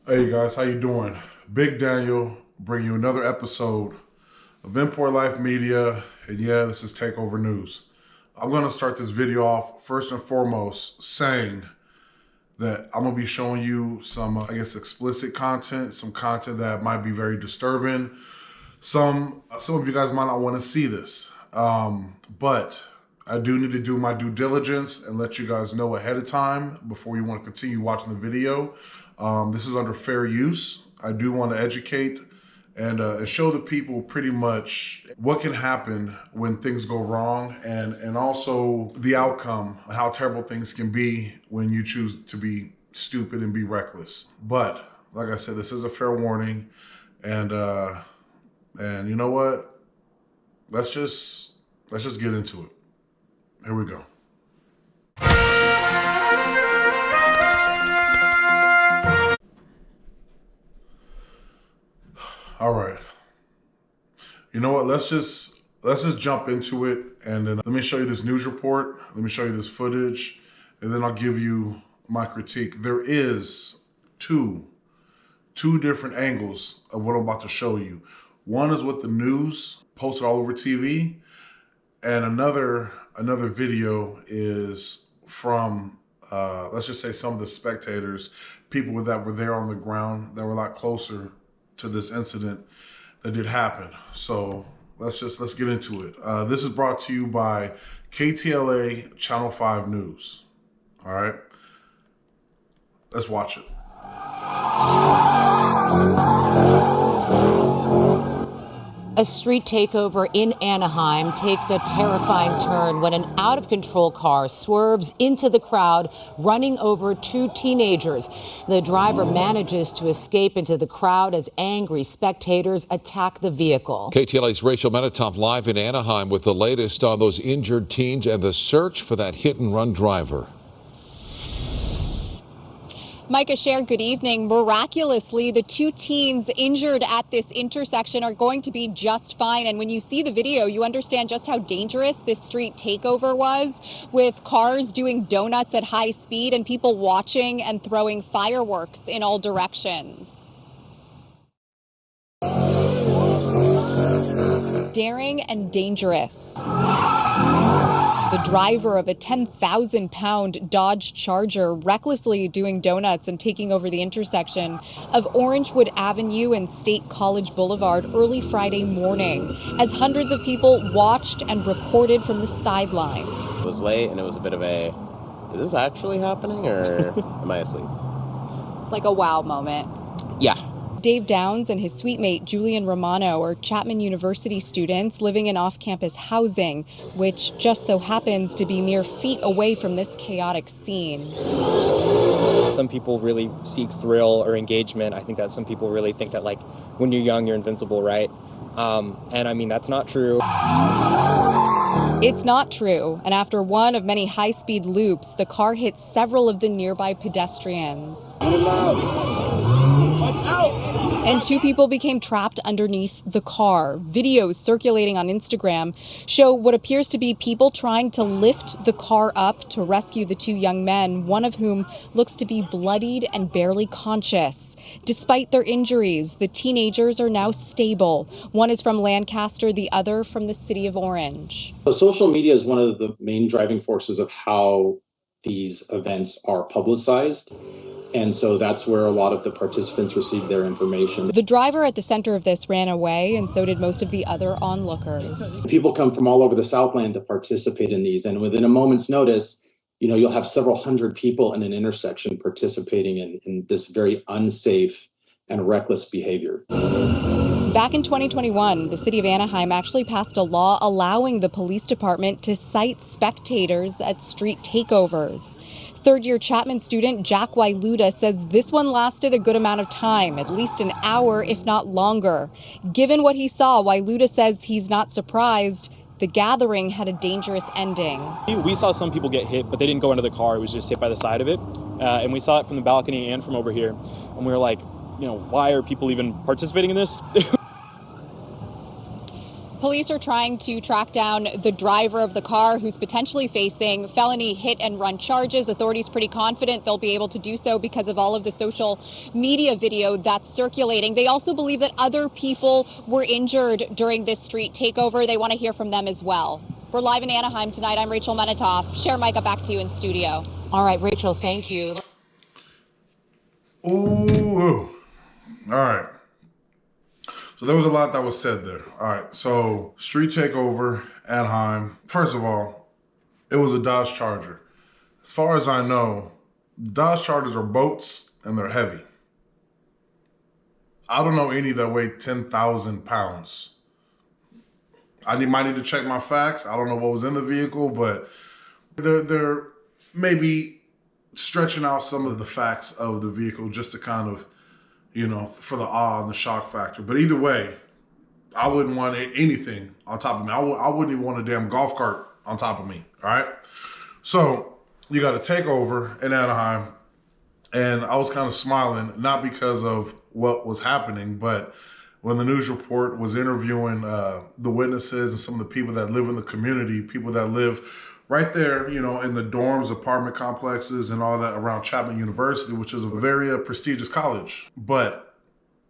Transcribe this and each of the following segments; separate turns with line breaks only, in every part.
Hey guys, how you doing? Big Daniel, bring you another episode of Import Life Media, and yeah, this is Takeover News. I'm gonna start this video off first and foremost saying that I'm gonna be showing you some, explicit content, some content that might be very disturbing. Some of you guys might not want to see this, but I do need to do my due diligence and let you guys know ahead of time before you want to continue watching the video. This is under fair use. I do want to educate and show the people pretty much what can happen when things go wrong and also the outcome, how terrible things can be when you choose to be stupid and be reckless. But like I said, this is a fair warning, and you know what? Let's just get into it. Here we go. All right. You know what? Let's just jump into it, and then let me show you this news report. Let me show you this footage, and then I'll give you my critique. There is two different angles of what I'm about to show you. One is what the news posted all over TV, and another video is from let's just say some of the spectators, people that were there on the ground that were a lot closer to this incident that did happen. So let's get into it. This is brought to you by KTLA Channel 5 News. All right, let's watch it.
A street takeover in Anaheim takes a terrifying turn when an out-of-control car swerves into the crowd, running over two teenagers. The driver manages to escape into the crowd as angry spectators attack the vehicle.
KTLA's Rachel Menitoff live in Anaheim with the latest on those injured teens and the search for that hit-and-run driver.
Micah Scher, good evening. Miraculously, the two teens injured at this intersection are going to be just fine. And when you see the video, you understand just how dangerous this street takeover was, with cars doing donuts at high speed and people watching and throwing fireworks in all directions. Daring and dangerous. The driver of a 10,000-pound Dodge Charger recklessly doing donuts and taking over the intersection of Orangewood Avenue and State College Boulevard early Friday morning, as hundreds of people watched and recorded from the sidelines.
It was late and it was a bit of a, is this actually happening or am I asleep?
Like a wow moment.
Yeah.
Dave Downs and his suite mate Julian Romano are Chapman University students living in off-campus housing, which just so happens to be mere feet away from this chaotic scene.
Some people really seek thrill or engagement. I think that some people really think that, like, when you're young, you're invincible, right? And I mean, that's not true.
It's not true, and after one of many high-speed loops, the car hit several of the nearby pedestrians. And two people became trapped underneath the car. Videos circulating on Instagram show what appears to be people trying to lift the car up to rescue the two young men, one of whom looks to be bloodied and barely conscious. Despite their injuries, the teenagers are now stable. One is from Lancaster, the other from the city of Orange.
So social media is one of the main driving forces of how these events are publicized. And so that's where a lot of the participants receive their information.
The driver at the center of this ran away, and so did most of the other onlookers.
People come from all over the Southland to participate in these. And within a moment's notice, you'll have several hundred people in an intersection participating in this very unsafe and reckless behavior.
Back in 2021, the city of Anaheim actually passed a law allowing the police department to cite spectators at street takeovers. Third-year Chapman student Jack Wailuda says this one lasted a good amount of time, at least an hour, if not longer. Given what he saw, Wailuda says he's not surprised. The gathering had a dangerous ending.
We saw some people get hit, but they didn't go into the car. It was just hit by the side of it. And we saw it from the balcony and from over here. And we were like, why are people even participating in this?
Police are trying to track down the driver of the car who's potentially facing felony hit and run charges. Authorities pretty confident they'll be able to do so because of all of the social media video that's circulating. They also believe that other people were injured during this street takeover. They want to hear from them as well. We're live in Anaheim tonight. I'm Rachel Menitoff. Share Micah, back to you in studio.
All right, Rachel, thank you.
Ooh. All right. So there was a lot that was said there. All right. So street takeover, Anaheim. First of all, it was a Dodge Charger. As far as I know, Dodge Chargers are boats and they're heavy. I don't know any that weigh 10,000 pounds. Might need to check my facts. I don't know what was in the vehicle, but they're maybe stretching out some of the facts of the vehicle just to kind of, for the awe and the shock factor. But either way, I wouldn't want anything on top of me. I wouldn't even want a damn golf cart on top of me, all right? So you got a takeover in Anaheim, and I was kind of smiling, not because of what was happening, but when the news report was interviewing the witnesses and some of the people that live in the community, people that live right there, in the dorms, apartment complexes, and all that around Chapman University, which is a very prestigious college. But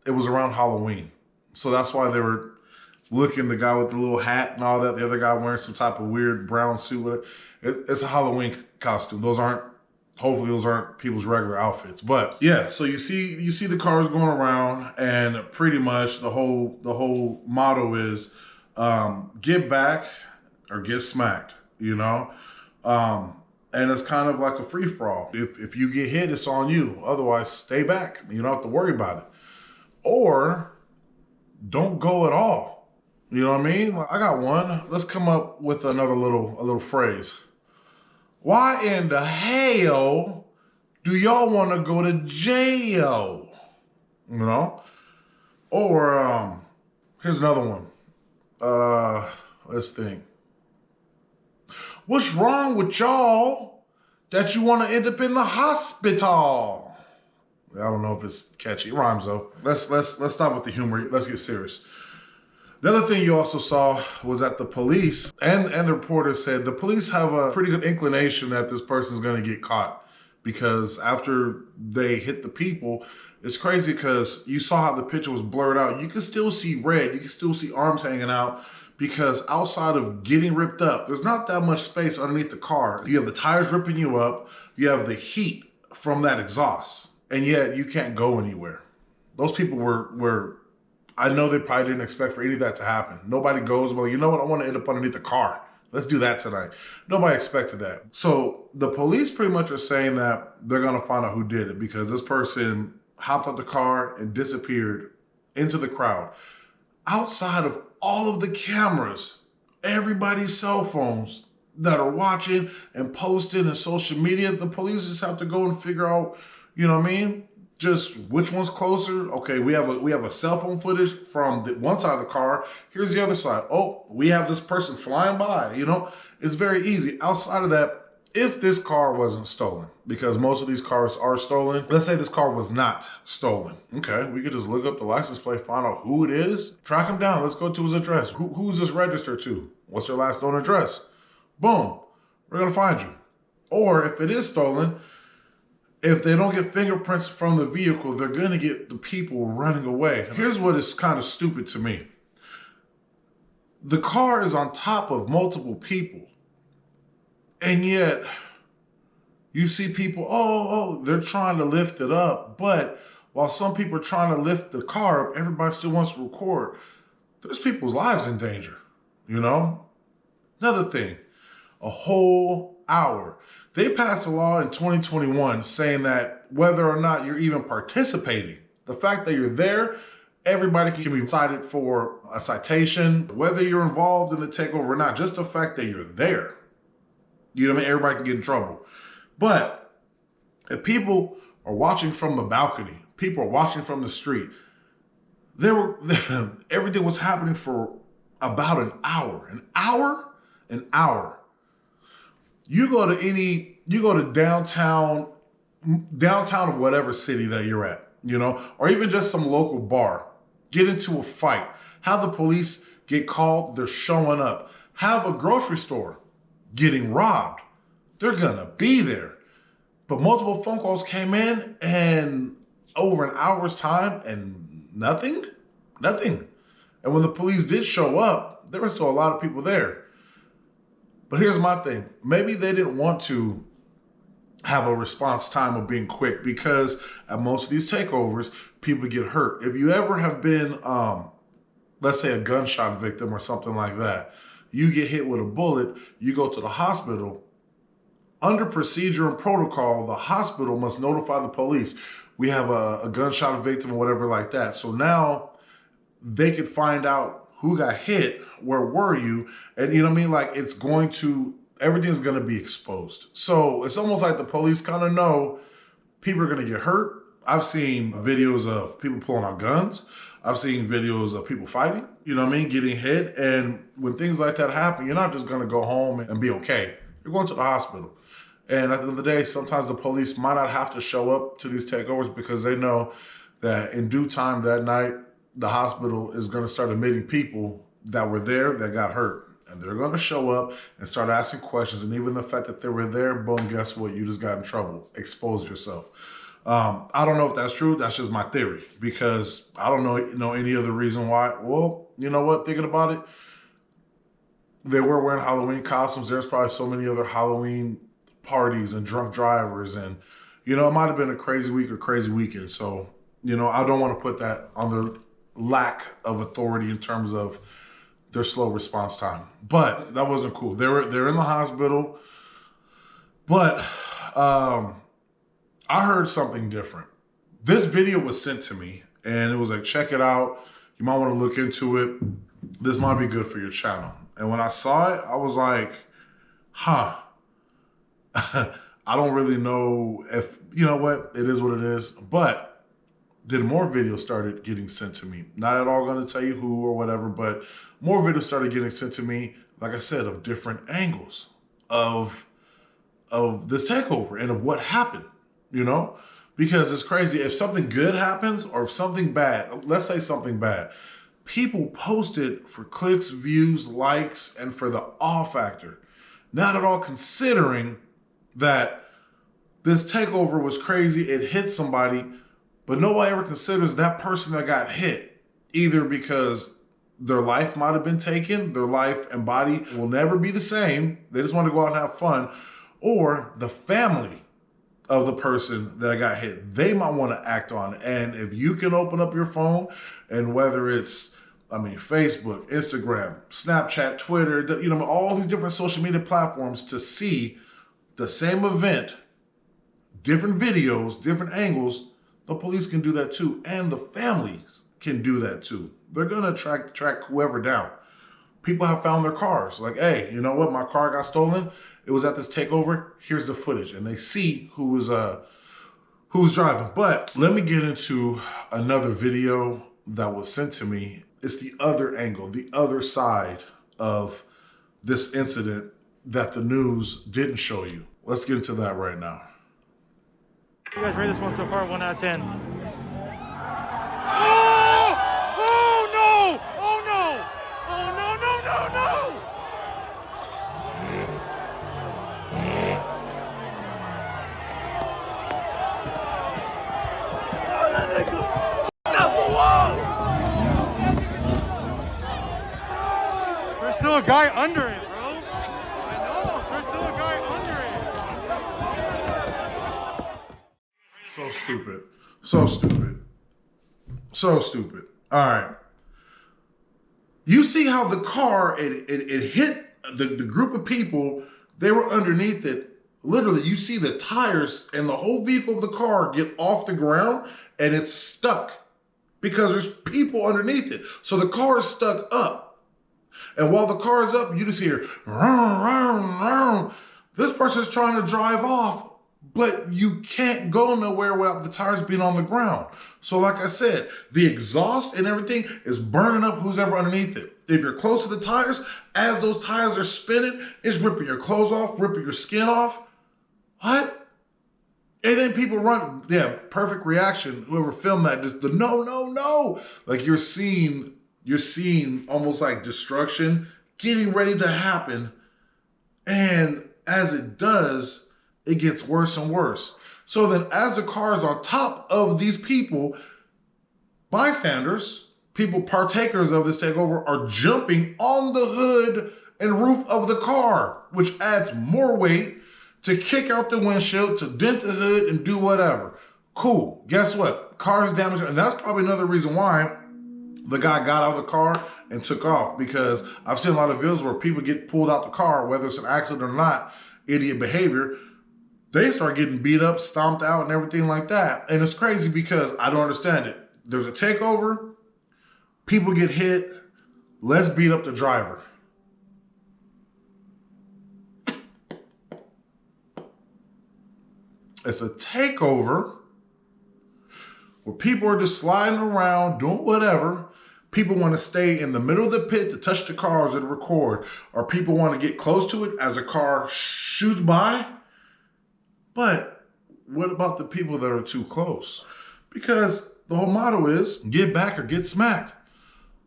it was around Halloween. So that's why they were looking, the guy with the little hat and all that, the other guy wearing some type of weird brown suit. It's a Halloween costume. Hopefully those aren't people's regular outfits. But yeah, so you see the cars going around, and pretty much the whole motto is get back or get smacked, and it's kind of like a free-for-all. If you get hit, it's on you. Otherwise, stay back. You don't have to worry about it. Or don't go at all. You know what I mean? I got one. Let's come up with a little phrase. Why in the hell do y'all want to go to jail? Or here's another one. Let's think. What's wrong with y'all that you want to end up in the hospital? I don't know if it's catchy. It rhymes though. Let's stop with the humor. Let's get serious. The other thing you also saw was that the police and the reporters said the police have a pretty good inclination that this person's going to get caught, because after they hit the people, it's crazy because you saw how the picture was blurred out. You can still see red. You can still see arms hanging out, because outside of getting ripped up, there's not that much space underneath the car. You have the tires ripping you up. You have the heat from that exhaust, and yet you can't go anywhere. Those people were I know they probably didn't expect for any of that to happen. Nobody goes, well, you know what? I want to end up underneath the car. Let's do that tonight. Nobody expected that. So the police pretty much are saying that they're going to find out who did it, because this person hopped out the car and disappeared into the crowd. Outside of all of the cameras, everybody's cell phones that are watching and posting and social media, the police just have to go and figure out, just which one's closer. Okay, we have a cell phone footage from the one side of the car. Here's the other side. Oh, we have this person flying by. It's very easy. Outside of that, if this car wasn't stolen, because most of these cars are stolen, let's say this car was not stolen. Okay, we could just look up the license plate, find out who it is, track him down. Let's go to his address. Who's this registered to? What's their last known address? Boom, we're gonna find you. Or if it is stolen, if they don't get fingerprints from the vehicle, they're going to get the people running away. Here's what is kind of stupid to me. The car is on top of multiple people, and yet you see people, they're trying to lift it up. But while some people are trying to lift the car up, everybody still wants to record. There's people's lives in danger, Another thing, a whole hour. They passed a law in 2021 saying that whether or not you're even participating, the fact that you're there, everybody can be cited for a citation, whether you're involved in the takeover or not, just the fact that you're there. Everybody can get in trouble. But if people are watching from the balcony, people are watching from the street, everything was happening for about an hour. An hour. You go to downtown of whatever city that you're at, or even just some local bar, get into a fight, have the police get called, they're showing up. Have a grocery store getting robbed, they're gonna be there. But multiple phone calls came in and over an hour's time and nothing. And when the police did show up, there were still a lot of people there. But here's my thing. Maybe they didn't want to have a response time of being quick, because at most of these takeovers, people get hurt. If you ever have been, let's say, a gunshot victim or something like that, you get hit with a bullet, you go to the hospital. Under procedure and protocol, the hospital must notify the police. We have a gunshot victim or whatever like that. So now they could find out who got hit, where were you, and you know what I mean? Like, everything's gonna be exposed. So it's almost like the police kind of know people are gonna get hurt. I've seen videos of people pulling out guns. I've seen videos of people fighting, you know what I mean, getting hit. And when things like that happen, you're not just gonna go home and be okay. You're going to the hospital. And at the end of the day, sometimes the police might not have to show up to these takeovers because they know that in due time that night, the hospital is going to start admitting people that were there that got hurt. And they're going to show up and start asking questions. And even the fact that they were there, boom, guess what? You just got in trouble. Expose yourself. I don't know if that's true. That's just my theory, because I don't know any other reason why. Well, you know what? Thinking about it, they were wearing Halloween costumes. There's probably so many other Halloween parties and drunk drivers. And, it might have been a crazy week or crazy weekend. So, I don't want to put that on their lack of authority in terms of their slow response time. But that wasn't cool. They're in the hospital. But I heard something different. This video was sent to me and it was like, check it out. You might want to look into it. This might be good for your channel. And when I saw it, I was like, I don't really know if, you know what, it is what it is. But then more videos started getting sent to me. Not at all going to tell you who or whatever, but more videos started getting sent to me, like I said, of different angles of this takeover and of what happened, Because it's crazy. If something good happens or if something bad, let's say something bad, people post it for clicks, views, likes, and for the awe factor. Not at all considering that this takeover was crazy, it hit somebody, but nobody ever considers that person that got hit, either because their life might have been taken, their life and body will never be the same, they just want to go out and have fun, or the family of the person that got hit, they might want to act on it. And if you can open up your phone, and whether it's, Facebook, Instagram, Snapchat, Twitter, all these different social media platforms, to see the same event, different videos, different angles, the police can do that too. And the families can do that too. They're going to track whoever down. People have found their cars. Like, hey, you know what? My car got stolen. It was at this takeover. Here's the footage. And they see who was driving. But let me get into another video that was sent to me. It's the other angle, the other side of this incident that the news didn't show you. Let's get into that right now.
You guys rate this one so far, 1 out of 10. There's still a guy under it, bro. I know. There's still a guy under it.
So stupid. So stupid. So stupid. All right. You see how the car, it hit the group of people, they were underneath it. Literally, you see the tires and the whole vehicle of the car get off the ground and it's stuck because there's people underneath it. So the car is stuck up. And while the car is up, you just hear, round, round, round. This person's trying to drive off, but you can't go nowhere without the tires being on the ground. So like I said, the exhaust and everything is burning up who's ever underneath it. If you're close to the tires, as those tires are spinning, it's ripping your clothes off, ripping your skin off. What? And then people run, perfect reaction. Whoever filmed that, just the no. Like you're seeing You're seeing almost like destruction getting ready to happen. And as it does, it gets worse and worse. So then as the car is on top of these people, bystanders, people partakers of this takeover, are jumping on the hood and roof of the car, which adds more weight to kick out the windshield, to dent the hood and do whatever. Cool. Guess what? Car's damaged. And that's probably another reason why the guy got out of the car and took off, because I've seen a lot of videos where people get pulled out the car, whether it's an accident or not, idiot behavior. They start getting beat up, stomped out, and everything like that. And it's crazy because I don't understand it. There's a takeover, people get hit, let's beat up the driver. It's a takeover where people are just sliding around, doing whatever. People want to stay in the middle of the pit to touch the cars and record, or people want to get close to it as a car shoots by. But what about the people that are too close? Because the whole motto is get back or get smacked.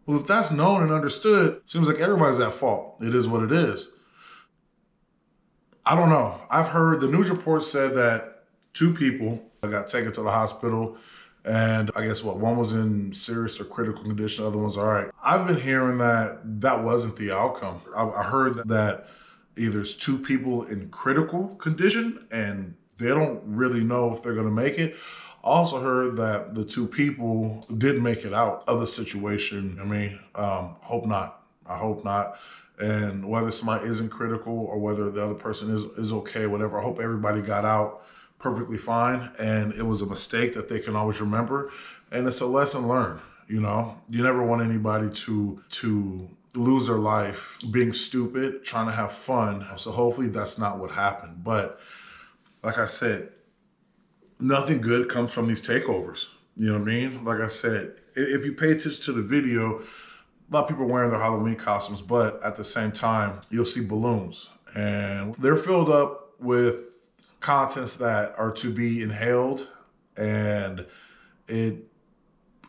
Well, if that's known and understood, seems like everybody's at fault. It is what it is. I don't know. I've heard the news report said that 2 people got taken to the hospital, and I guess one was in serious or critical condition, the other one's all right. I've been hearing that that wasn't the outcome. I heard that either it's 2 people in critical condition and they don't really know if they're going to make it. I also heard that the 2 people did make it out of the situation. I mean, hope not. I hope not. And whether somebody isn't critical or whether the other person is okay, whatever, I hope everybody got out perfectly fine, and it was a mistake that they can always remember, and it's a lesson learned. You know, you never want anybody to lose their life being stupid, trying to have fun. So hopefully that's not what happened. But like I said, nothing good comes from these takeovers. You know what I mean? Like I said, if you pay attention to the video, a lot of people are wearing their Halloween costumes, but at the same time, you'll see balloons, and they're filled up with contents that are to be inhaled, and it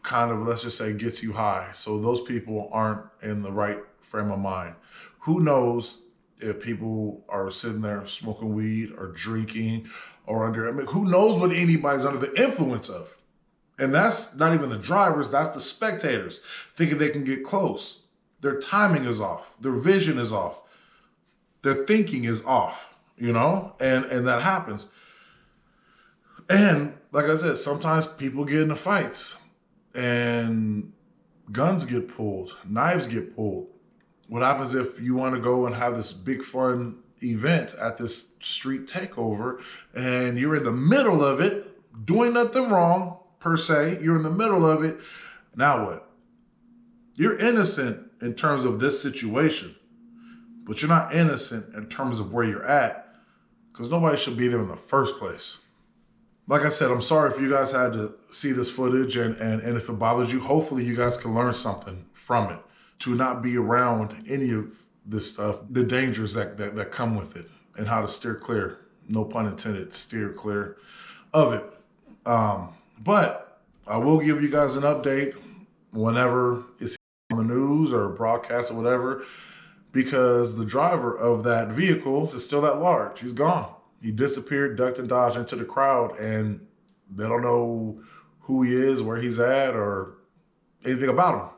kind of, let's just say, gets you high. So those people aren't in the right frame of mind. Who knows if people are sitting there smoking weed or drinking or who knows what anybody's under the influence of? And that's not even the drivers, that's the spectators thinking they can get close. Their timing is off, their vision is off, their thinking is off. You know, and that happens. And like I said, sometimes people get into fights and guns get pulled, knives get pulled. What happens if you want to go and have this big fun event at this street takeover and you're in the middle of it, doing nothing wrong per se, you're in the middle of it, now what? You're innocent in terms of this situation, but you're not innocent in terms of where you're at, because nobody should be there in the first place. Like I said, I'm sorry if you guys had to see this footage, and if it bothers you, hopefully you guys can learn something from it, to not be around any of this stuff, the dangers that come with it, and how to steer clear, no pun intended, steer clear of it. But I will give you guys an update whenever it's on the news or broadcast or whatever, because the driver of that vehicle is still at large. He's gone. He disappeared, ducked and dodged into the crowd, and they don't know who he is, where he's at, or anything about him,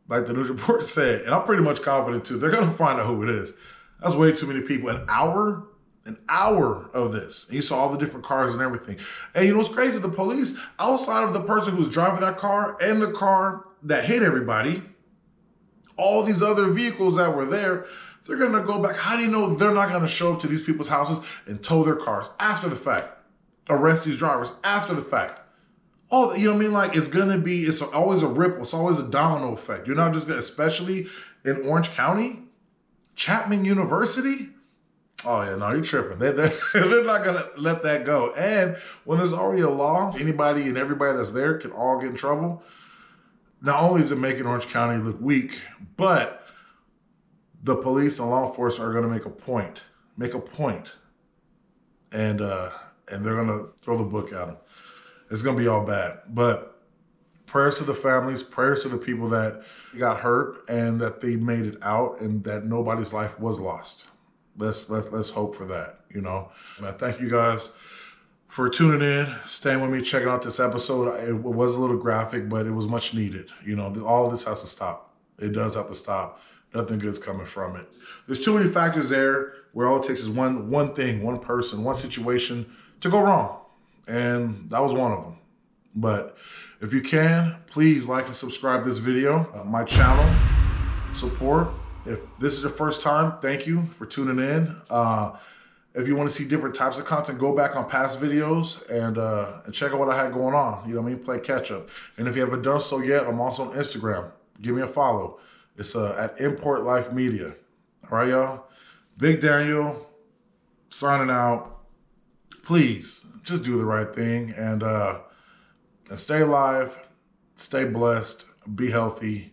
like the news report said. And I'm pretty much confident too. They're gonna find out who it is. That's way too many people. An hour of this. And you saw all the different cars and everything. And you know what's crazy? The police, outside of the person who's driving that car and the car that hit everybody, all these other vehicles that were there, they're gonna go back. How do you know they're not gonna show up to these people's houses and tow their cars after the fact? Arrest these drivers after the fact? Oh, you know what I mean? Like, it's always a ripple. It's always a domino effect. You're not just gonna, especially in Orange County, Chapman University. Oh yeah, no, you're tripping. They're not gonna let that go. And when there's already a law, anybody and everybody that's there can all get in trouble. Not only is it making Orange County look weak, but the police and law enforcement are going to make a point, and they're going to throw the book at them. It's going to be all bad. But prayers to the families, prayers to the people that got hurt and that they made it out and that nobody's life was lost. Let's hope for that, you know. And I thank you guys for tuning in, staying with me, checking out this episode. It was a little graphic, but it was much needed. You know, all this has to stop. It does have to stop. Nothing good's coming from it. There's too many factors there where all it takes is one thing, one person, one situation to go wrong. And that was one of them. But if you can, please like and subscribe to this video, my channel, support. If this is your first time, thank you for tuning in. If you want to see different types of content, go back on past videos and check out what I had going on. You know what I mean? Play catch up. And if you haven't done so yet, I'm also on Instagram. Give me a follow. It's at Import Life Media. All right, y'all? Big Daniel, signing out. Please, just do the right thing and stay alive, stay blessed, be healthy,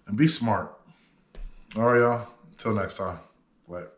and be smart. All right, y'all? Until next time. Bye.